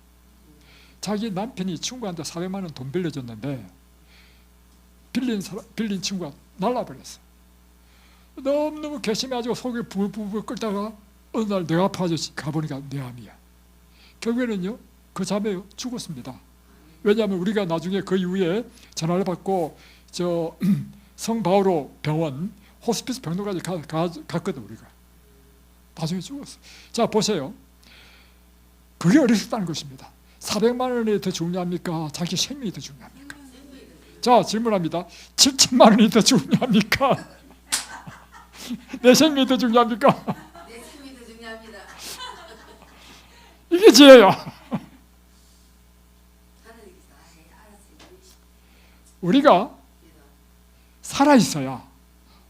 자기 남편이 친구한테 400만 원 돈 빌려줬는데 빌린 친구가 날라버렸어. 너무너무 괘씸해가지고 속이 부글부글 끓다가 어느 날 내가 아파서 가보니까 뇌암이야. 결국에는요, 그 자매 죽었습니다. 왜냐하면 우리가 나중에 그 이후에 전화를 받고 저 성바오로 병원 호스피스 병동까지 갔거든. 우리가 나중에 죽었어. 자, 보세요. 그게 어리석다는 것입니다. 400만 원이 더 중요합니까? 자기 생명이 더 중요합니까? 자, 질문합니다. 7천만 원이 더 중요합니까? 내 생명이 더 중요합니까? 내 생명이 더 중요합니다. 이게 지혜야. 하나님께서 알았어요. 우리가 살아있어야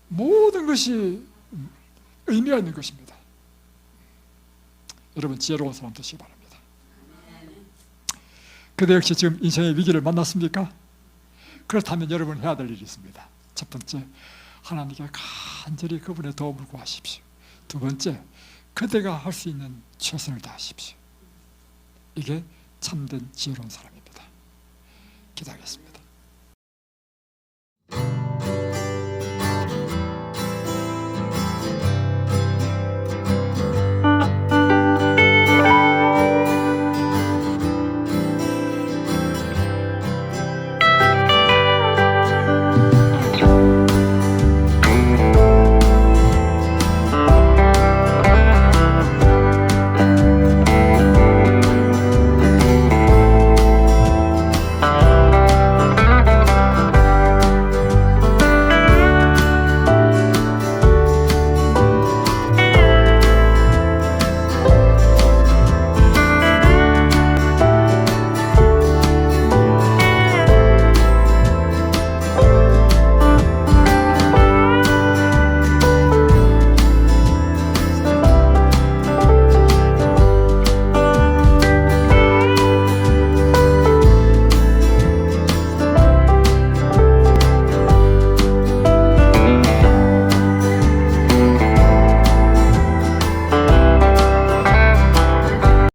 모든 것이 의미가 있는 것입니다. 여러분, 지혜로운 사람 되시기 바랍니다. 그대 역시 지금 인생의 위기를 만났습니까? 그렇다면 여러분 해야 될 일이 있습니다. 첫 번째, 하나님께 간절히 그분의 도움을 구하십시오. 두 번째, 그대가 할 수 있는 최선을 다하십시오. 이게 참된 지혜로운 사람입니다. 기도하겠습니다.